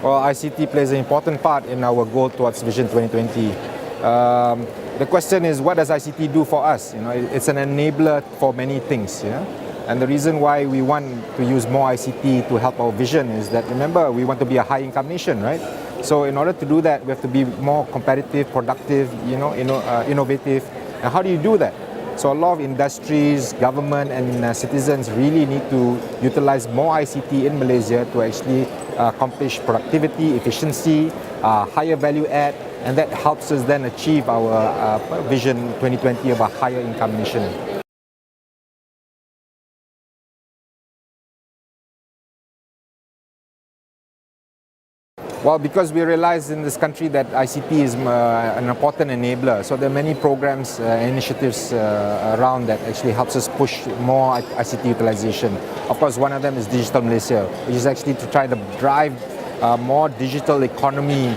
Well, ICT plays an important part in our goal towards Vision 2020. The question is, what does ICT do for us? It's an enabler for many things. And the reason why we want to use more ICT to help our vision is that, remember, we want to be a high-income nation, right? So in order to do that, we have to be more competitive, productive, innovative. And how do you do that? So a lot of industries, government and citizens really need to utilize more ICT in Malaysia to actually accomplish productivity, efficiency, higher value add, and that helps us then achieve our Vision 2020 of a higher income nation. Well, because we realize in this country that ICT is an important enabler. So there are many programs, initiatives around that actually helps us push more ICT utilization. Of course, one of them is Digital Malaysia, which is actually to try to drive more digital economy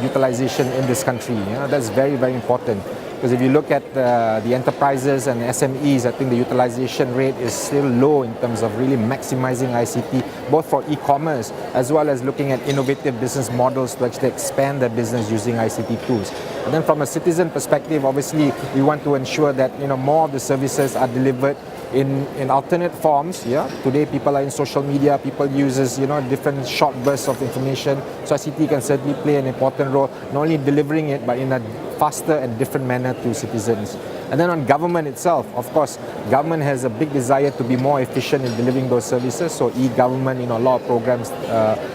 utilization in this country. That's very, very important. Because if you look at the enterprises and SMEs, I think the utilization rate is still low in terms of really maximizing ICT, both for e-commerce as well as looking at innovative business models to actually expand their business using ICT tools. And then from a citizen perspective, obviously, we want to ensure that more of the services are delivered in alternate forms. Today people are in social media, people uses different short bursts of information. So ICT can certainly play an important role, not only delivering it, but in a faster and different manner to citizens. And then on government itself, of course, government has a big desire to be more efficient in delivering those services. So e-government, a lot of programs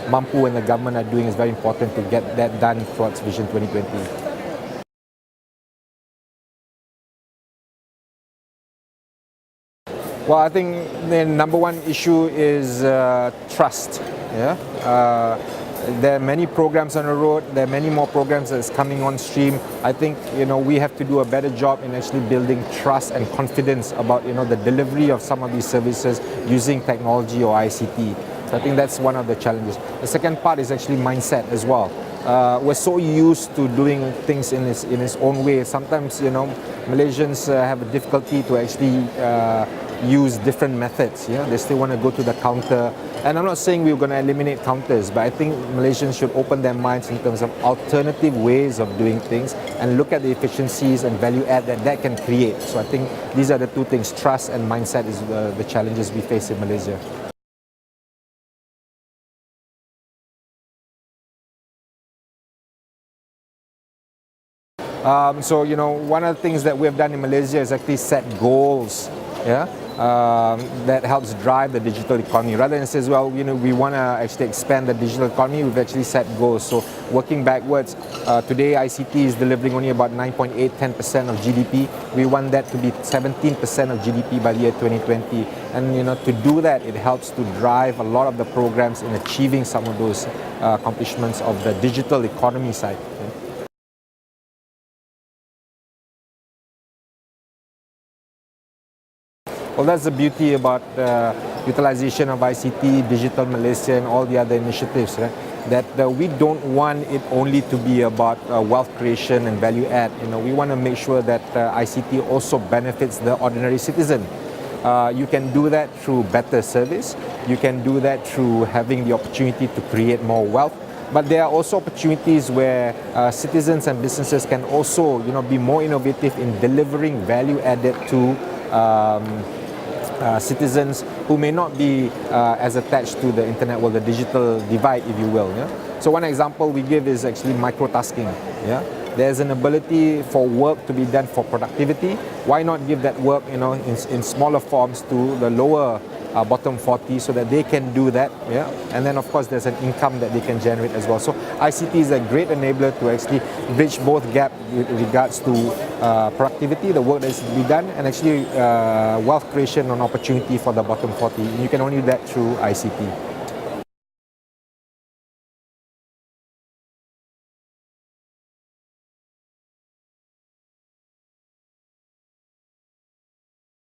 Mampu and the government are doing is very important to get that done towards Vision 2020. Well, I think the number one issue is trust. There are many programs on the road. There are many more programs that's coming on stream. I think we have to do a better job in actually building trust and confidence about the delivery of some of these services using technology or ICT. So I think that's one of the challenges. The second part is actually mindset as well. We're so used to doing things in its own way. Sometimes Malaysians have a difficulty to actually use different methods. They still want to go to the counter. And I'm not saying we're going to eliminate counters, but I think Malaysians should open their minds in terms of alternative ways of doing things and look at the efficiencies and value add that can create. So I think these are the two things. Trust and mindset is the challenges we face in Malaysia. So one of the things that we have done in Malaysia is actually set goals. That helps drive the digital economy. Rather than say, well, we want to actually expand the digital economy, we've actually set goals. So working backwards, today ICT is delivering only about 9.8-10% of GDP. We want that to be 17% of GDP by the year 2020. And to do that, it helps to drive a lot of the programs in achieving some of those accomplishments of the digital economy side. Well, that's the beauty about utilization of ICT, Digital Malaysia and all the other initiatives, right? That we don't want it only to be about wealth creation and value add. We want to make sure that ICT also benefits the ordinary citizen. You can do that through better service. You can do that through having the opportunity to create more wealth. But there are also opportunities where citizens and businesses can also be more innovative in delivering value added to citizens who may not be as attached to the internet world, the digital divide, if you will. So one example we give is actually microtasking. There's an ability for work to be done for productivity. Why not give that work in smaller forms to the lower bottom 40 so that they can do that, and then of course there's an income that they can generate as well. So ICT is a great enabler to actually bridge both gaps with regards to productivity, the work that is to be done, and actually wealth creation and opportunity for the bottom 40. You can only do that through ICT.